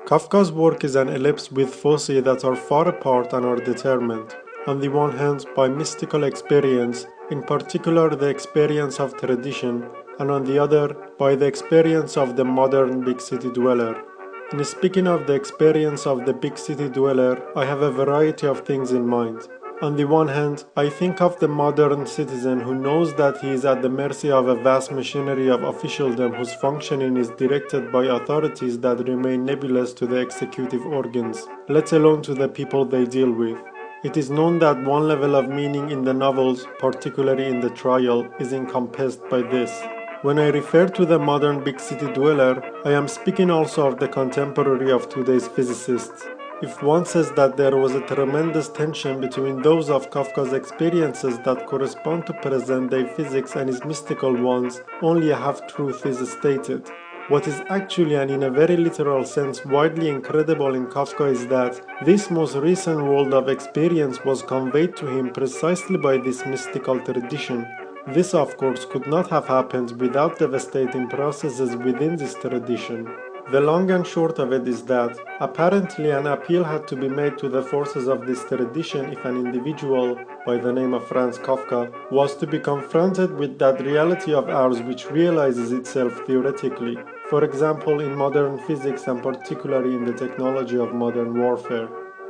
Kafka's work is an ellipse with foci that are far apart and are determined, on the one hand by mystical experience, in particular the experience of tradition, and on the other by the experience of the modern big city dweller. In speaking of the experience of the big city dweller, I have a variety of things in mind. On the one hand, I think of the modern citizen who knows that he is at the mercy of a vast machinery of officialdom whose functioning is directed by authorities that remain nebulous to the executive organs, let alone to the people they deal with. It is known that one level of meaning in the novels, particularly in the trial, is encompassed by this. When I refer to the modern big city dweller, I am speaking also of the contemporary of today's physicists. If one says that there was a tremendous tension between those of Kafka's experiences that correspond to present-day physics and his mystical ones, only a half-truth is stated. What is actually and in a very literal sense widely incredible in Kafka is that this most recent world of experience was conveyed to him precisely by this mystical tradition. This of course could not have happened without devastating processes within this tradition. The long and short of it is that, apparently an appeal had to be made to the forces of this tradition if an individual, by the name of Franz Kafka, was to be confronted with that reality of ours which realizes itself theoretically, for example in modern physics and particularly in the technology of modern warfare.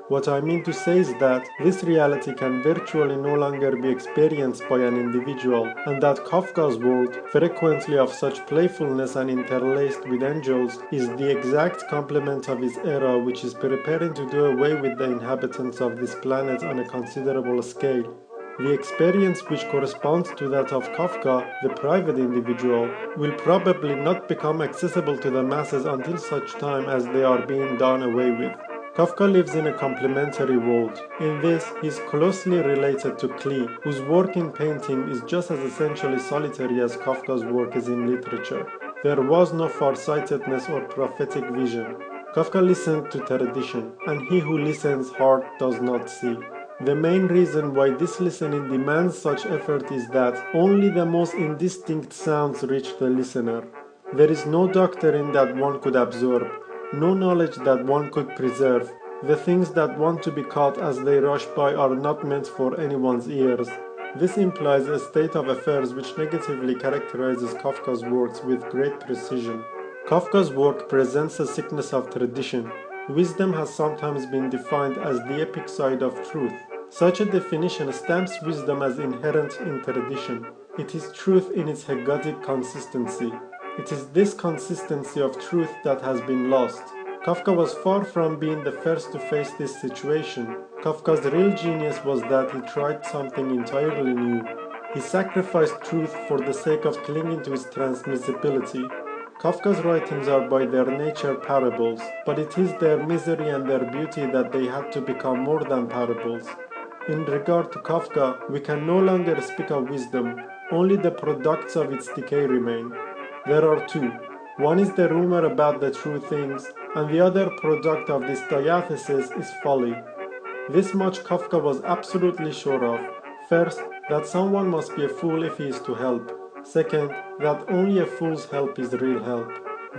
What I mean to say is that this reality can virtually no longer be experienced by an individual, and that Kafka's world, frequently of such playfulness and interlaced with angels, is the exact complement of his era which is preparing to do away with the inhabitants of this planet on a considerable scale. The experience which corresponds to that of Kafka, the private individual, will probably not become accessible to the masses until such time as they are being done away with. Kafka lives in a complementary world. In this, he is closely related to Klee, whose work in painting is just as essentially solitary as Kafka's work is in literature. There was no farsightedness or prophetic vision. Kafka listened to tradition, and he who listens hard does not see. The main reason why this listening demands such effort is that only the most indistinct sounds reach the listener. There is no doctrine that one could absorb, no knowledge that one could preserve. The things that want to be caught as they rush by are not meant for anyone's ears. This implies a state of affairs which negatively characterizes Kafka's works with great precision. Kafka's work presents a sickness of tradition. Wisdom has sometimes been defined as the epic side of truth. Such a definition stamps wisdom as inherent in tradition. It is truth in its hegotic consistency. It is this consistency of truth that has been lost. Kafka was far from being the first to face this situation. Kafka's real genius was that he tried something entirely new. He sacrificed truth for the sake of clinging to its transmissibility. Kafka's writings are by their nature parables, but it is their misery and their beauty that they had to become more than parables. In regard to Kafka, we can no longer speak of wisdom, only the products of its decay remain. There are two. One is the rumor about the true things, and the other product of this diathesis is folly. This much Kafka was absolutely sure of. First, that someone must be a fool if he is to help. Second, that only a fool's help is real help.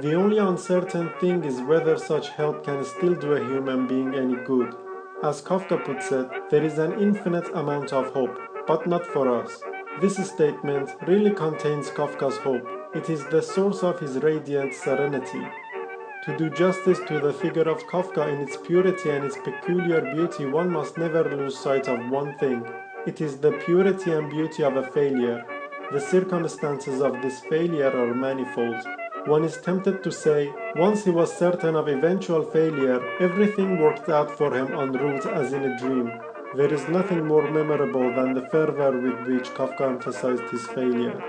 The only uncertain thing is whether such help can still do a human being any good. As Kafka puts it, there is an infinite amount of hope, but not for us. This statement really contains Kafka's hope. It is the source of his radiant serenity. To do justice to the figure of Kafka in its purity and its peculiar beauty, one must never lose sight of one thing. It is the purity and beauty of a failure. The circumstances of this failure are manifold. One is tempted to say, once he was certain of eventual failure, everything worked out for him en route as in a dream. There is nothing more memorable than the fervor with which Kafka emphasized his failure.